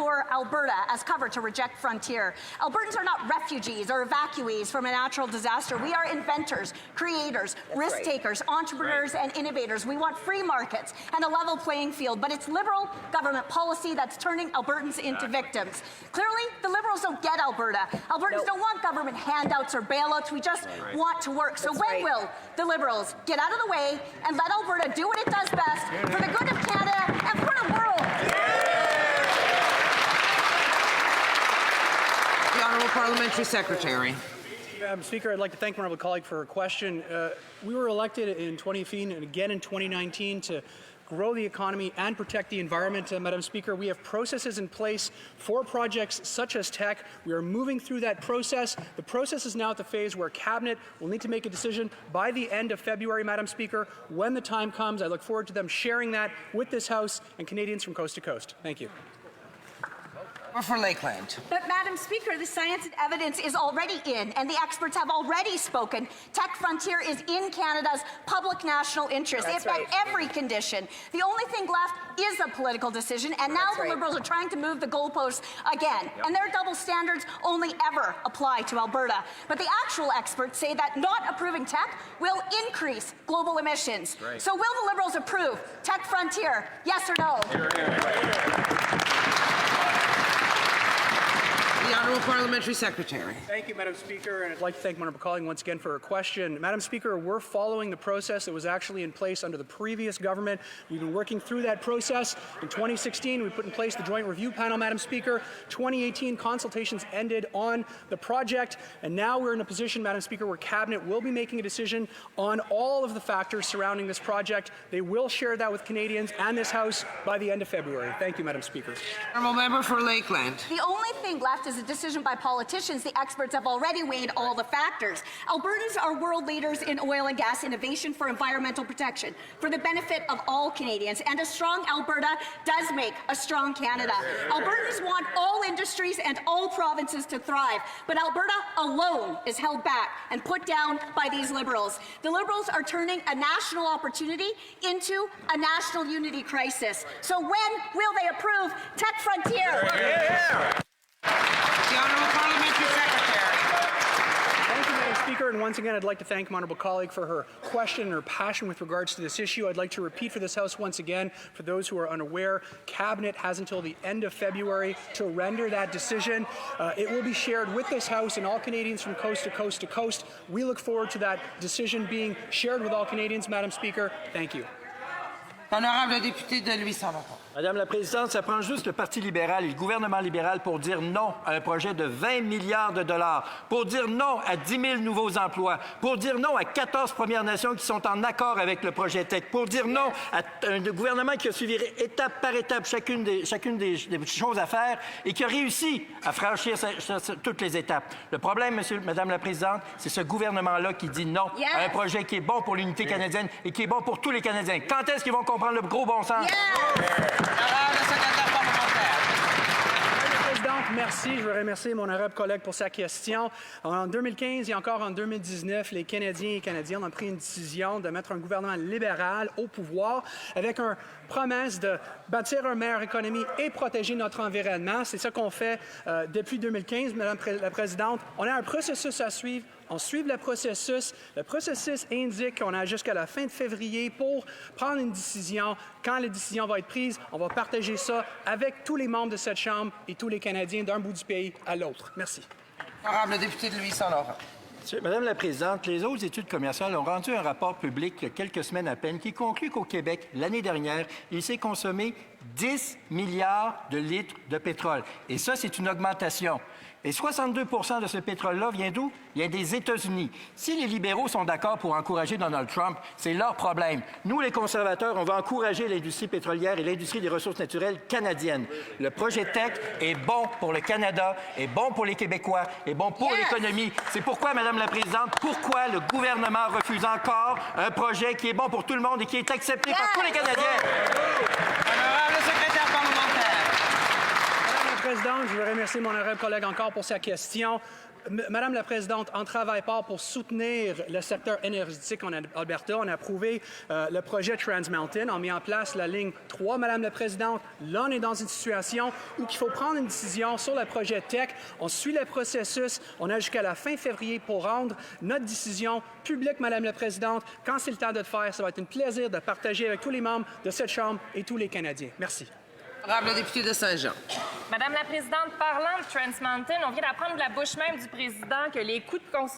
for Alberta as cover to reject Frontier. Albertans are not refugees or evacuees from a natural disaster. We are inventors, creators, risk takers, entrepreneurs, and innovators. We want free markets and a level playing field, but it's Liberal government policy that's turning Albertans into victims. Clearly, the Liberals don't get Alberta. Albertans don't want government handouts or bailouts. We just want to work. So when will the Liberals get out of the way and let Alberta do what it does best for the good of Canada and for the world? The Honourable Parliamentary Secretary. Madam Speaker, I'd like to thank my honourable colleague for her question. We were elected in 2015 and again in 2019 to grow the economy and protect the environment. Madam Speaker, we have processes in place for projects such as Teck. We are moving through that process. The process is now at the phase where Cabinet will need to make a decision by the end of February, Madam Speaker. When the time comes, I look forward to them sharing that with this House and Canadians from coast to coast. Thank you. For Lakeland. But, Madam Speaker, the science and evidence is already in, and the experts have already spoken. Teck Frontier is in Canada's public national interest. It met every condition. The only thing left is a political decision, and now the Liberals are trying to move the goalposts again. And their double standards only ever apply to Alberta. But the actual experts say that not approving Teck will increase global emissions. So will the Liberals approve Teck Frontier? Yes or no? The Honourable Parliamentary Secretary. Thank you, Madam Speaker, and I'd like to thank my honourable colleague once again for her question. Madam Speaker, we're following the process that was actually in place under the previous government. We've been working through that process. In 2016, we put in place the Joint Review Panel, Madam Speaker. 2018, consultations ended on the project, and now we're in a position, Madam Speaker, where Cabinet will be making a decision on all of the factors surrounding this project. They will share that with Canadians and this House by the end of February. Thank you, Madam Speaker. Honourable Member for Lakeland. The only thing left is a decision by politicians. The experts have already weighed all the factors. Albertans are world leaders in oil and gas innovation for environmental protection, for the benefit of all Canadians. And a strong Alberta does make a strong Canada. Albertans want all industries and all provinces to thrive, but Alberta alone is held back and put down by these Liberals. The Liberals are turning a national opportunity into a national unity crisis. So when will they approve Teck Frontier? The Honourable Parliamentary Secretary. Thank you, Madam Speaker, and once again I'd like to thank my honourable colleague for her question and her passion with regards to this issue. I'd like to repeat for this House once again, for those who are unaware, Cabinet has until the end of February to render that decision. It will be shared with this House and all Canadians from coast to coast to coast. We look forward to that decision being shared with all Canadians, Madam Speaker. Thank you. Honorable député de Louis-Saint-Laurent. Madame la Présidente, ça prend juste le Parti libéral et le gouvernement libéral pour dire non à un projet de 20 milliards de dollars, pour dire non à 10 000 nouveaux emplois, pour dire non à 14 Premières Nations qui sont en accord avec le projet Teck, pour dire non à un gouvernement qui a suivi étape par étape chacune des choses à faire et qui a réussi à franchir toutes les étapes. Le problème, Madame la Présidente, c'est ce gouvernement-là qui dit non à un projet qui est bon pour l'unité canadienne et qui est bon pour tous les Canadiens. Quand est-ce qu'ils vont comprendre le gros bon sens? Merci. Je veux remercier mon honorable collègue pour sa question. En 2015 et encore en 2019, les Canadiens et Canadiennes ont pris une décision de mettre un gouvernement libéral au pouvoir avec une promesse de bâtir une meilleure économie et protéger notre environnement. C'est ça qu'on fait depuis 2015, Madame la Présidente. On a un processus à suivre. On suit le processus. Le processus indique qu'on a jusqu'à la fin de février pour prendre une décision. Quand la décision va être prise, on va partager ça avec tous les membres de cette Chambre et tous les Canadiens d'un bout du pays à l'autre. Merci. Honorable député de Louis-Saint-Laurent. Madame la Présidente, les autres études commerciales ont rendu un rapport public il y a quelques semaines à peine qui conclut qu'au Québec, l'année dernière, il s'est consommé 10 milliards de litres de pétrole. Et ça, c'est une augmentation. Et 62 % de ce pétrole-là vient d'où? Il vient des États-Unis. Si les libéraux sont d'accord pour encourager Donald Trump, c'est leur problème. Nous, les conservateurs, on va encourager l'industrie pétrolière et l'industrie des ressources naturelles canadiennes. Le projet Teck est bon pour le Canada, est bon pour les Québécois, est bon pour l'économie. C'est pourquoi, Madame la Présidente, pourquoi le gouvernement refuse encore un projet qui est bon pour tout le monde et qui est accepté par tous les Canadiens? Honorable secrétaire parlementaire. Madame la Présidente, je veux remercier mon honorable collègue encore pour sa question. Madame la Présidente, en travail part pour soutenir le secteur énergétique en Alberta. On a approuvé le projet Trans Mountain. On a mis en place la ligne 3, Madame la Présidente. Là, on est dans une situation où il faut prendre une décision sur le projet Teck. On suit le processus. On a jusqu'à la fin février pour rendre notre décision publique, Madame la Présidente. Quand c'est le temps de le faire, ça va être un plaisir de partager avec tous les membres de cette Chambre et tous les Canadiens. Merci. Honorable député de Saint-Jean. Madame la Présidente, parlant de Trans Mountain, on vient d'apprendre de la bouche même du président que les coûts de construction